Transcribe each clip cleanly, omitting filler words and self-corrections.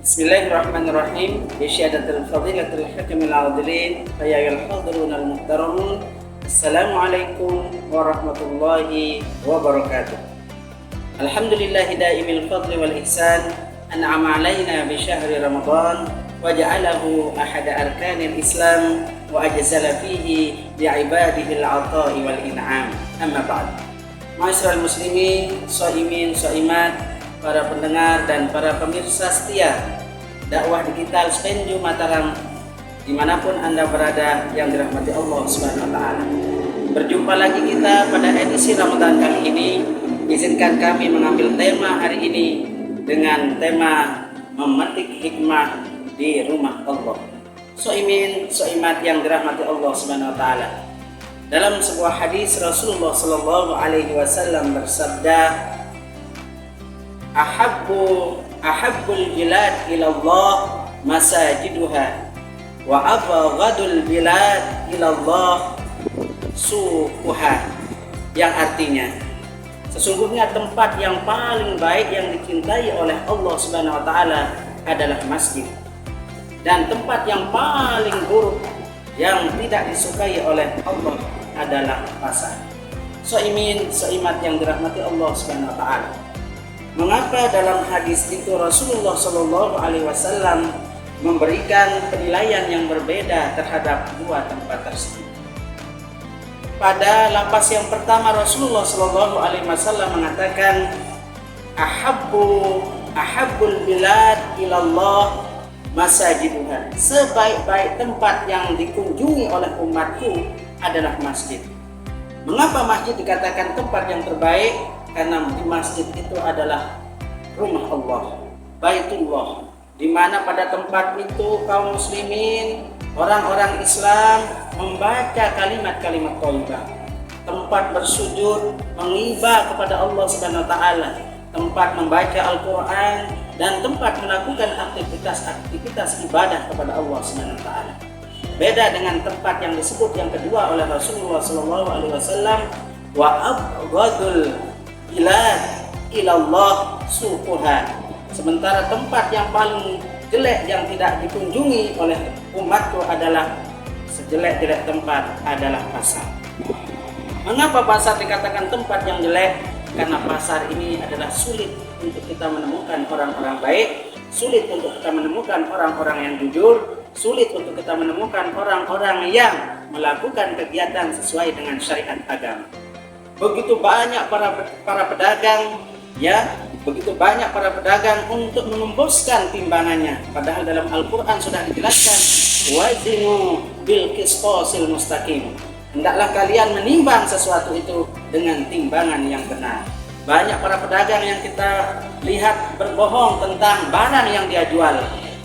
Bismillahirrahmanirrahim. Bisyadatul fadilatul hakimil adilin. Fayyal hadirun al-muhtaramun. Assalamualaikum warahmatullahi wabarakatuh. Alhamdulillahi daimil fadli wal ihsan. An'ama alaina bi syahri Ramadan wa ja'alahu ahada arkanil Islam wa ajzala fihi bi ibadihi al-'ata'i wal in'am. Amma ba'd. Ma'asyiral muslimin, shaimin, shaimat, para pendengar dan para pemirsa setia dakwah digital Spenju Mataram dimanapun Anda berada yang dirahmati Allah Subhanahu wa Ta'ala. Berjumpa lagi kita pada edisi Ramadan kali ini. Izinkan kami mengambil tema hari ini dengan tema memetik hikmah di rumah Allah. Soimin, soimat yang dirahmati Allah Subhanahu wa Ta'ala. Dalam sebuah hadis Rasulullah Sallallahu Alaihi Wasallam bersabda, Ahabbul bilad ilallah masajiduha wa abghadul bilad ilallah suquha, yang artinya sesungguhnya tempat yang paling baik yang dicintai oleh Allah Subhanahu wa Ta'ala adalah masjid, dan tempat yang paling buruk yang tidak disukai oleh Allah adalah pasar. Soimin, soimat yang dirahmati Allah Subhanahu wa Ta'ala. Mengapa dalam hadis itu Rasulullah Shallallahu Alaihi Wasallam memberikan penilaian yang berbeda terhadap dua tempat tersebut? Pada lapas yang pertama Rasulullah Shallallahu Alaihi Wasallam mengatakan, Ahabbul bilad ilallah masajiduha. Sebaik-baik tempat yang dikunjungi oleh umatku adalah masjid. Mengapa masjid dikatakan tempat yang terbaik? Karena di masjid itu adalah rumah Allah, Baitullah, di mana pada tempat itu kaum muslimin, orang-orang Islam membaca kalimat-kalimat thayyibah, tempat bersujud, mengibadah kepada Allah Subhanahu wa Ta'ala, tempat membaca Al-Quran, dan tempat melakukan aktivitas ibadah kepada Allah Subhanahu wa Ta'ala. Beda dengan tempat yang disebut yang kedua oleh Rasulullah Sallallahu Alaihi Wasallam, wa abghadul bilad ilallah suquha. Sementara tempat yang paling jelek yang tidak dikunjungi oleh umatku adalah sejelek-jelek tempat adalah pasar. Mengapa pasar dikatakan tempat yang jelek? Karena pasar ini adalah sulit untuk kita menemukan orang-orang baik, sulit untuk kita menemukan orang-orang yang jujur, sulit untuk kita menemukan orang-orang yang melakukan kegiatan sesuai dengan syariat agama. Begitu banyak para pedagang, begitu banyak para pedagang untuk mengembuskan timbangannya. Padahal dalam Al-Quran sudah dijelaskan, wazinu bil qistosil mustaqim. Hendaklah kalian menimbang sesuatu itu dengan timbangan yang benar. Banyak para pedagang yang kita lihat berbohong tentang barang yang dia jual.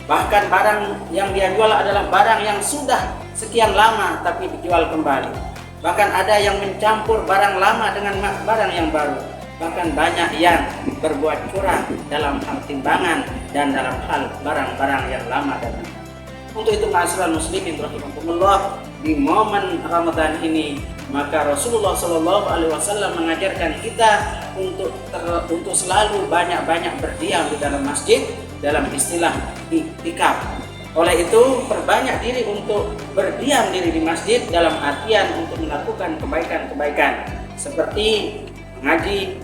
Bahkan barang yang dia jual adalah barang yang sudah sekian lama tapi dijual kembali. Bahkan ada yang mencampur barang lama dengan barang yang baru. Bahkan banyak yang berbuat curang dalam hal timbangan dan dalam hal barang-barang yang lama dan baru. Untuk itu ma'asyiral muslimin rahimakumullah, di momen Ramadan ini maka Rasulullah Shallallahu Alaihi Wasallam mengajarkan kita untuk selalu banyak-banyak berdiam di dalam masjid, dalam istilah i'tikaf. Oleh itu perbanyak diri untuk berdiam diri di masjid dalam artian untuk melakukan kebaikan-kebaikan seperti mengaji,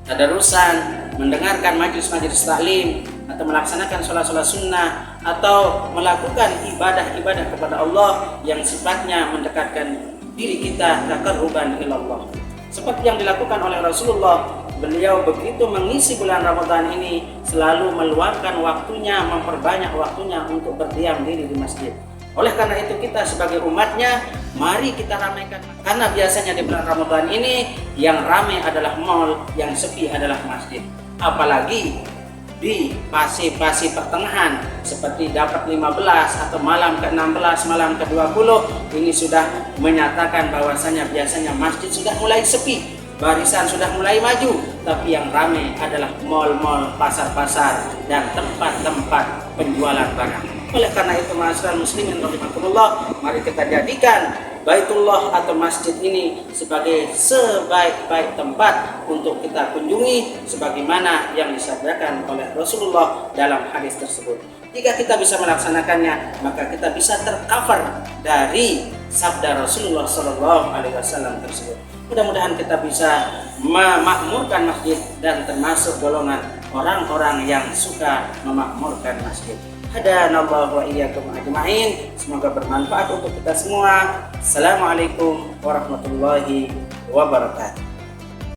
tadarusan, mendengarkan majelis-majelis taklim, atau melaksanakan sholat-sholat sunnah, atau melakukan ibadah-ibadah kepada Allah yang sifatnya mendekatkan diri kita taqarruban ilallah. Seperti yang dilakukan oleh Rasulullah, beliau begitu mengisi bulan Ramadan ini selalu meluangkan waktunya, memperbanyak waktunya untuk berdiam diri di masjid. Oleh karena itu kita sebagai umatnya, mari kita ramaikan. Karena biasanya di bulan Ramadan ini yang ramai adalah mal, yang sepi adalah masjid. Apalagi di fase pertengahan seperti dapat 15 atau malam ke-16, malam ke-20, ini sudah menyatakan bahwasanya biasanya masjid sudah mulai sepi, barisan sudah mulai maju, tapi yang ramai adalah mal-mal, pasar-pasar, dan tempat-tempat penjualan barang. Oleh karena itu ma'asyiral muslimin rahimakumullah, mari kita jadikan Baitullah atau masjid ini sebagai sebaik-baik tempat untuk kita kunjungi sebagaimana yang disabdakan oleh Rasulullah dalam hadis tersebut. Jika kita bisa melaksanakannya, maka kita bisa tercover dari sabda Rasulullah SAW tersebut. Mudah-mudahan kita bisa memakmurkan masjid dan termasuk golongan orang-orang yang suka memakmurkan masjid. Hadanallahu wa iyyakum ajma'in. Semoga bermanfaat untuk kita semua. Assalamualaikum warahmatullahi wabarakatuh.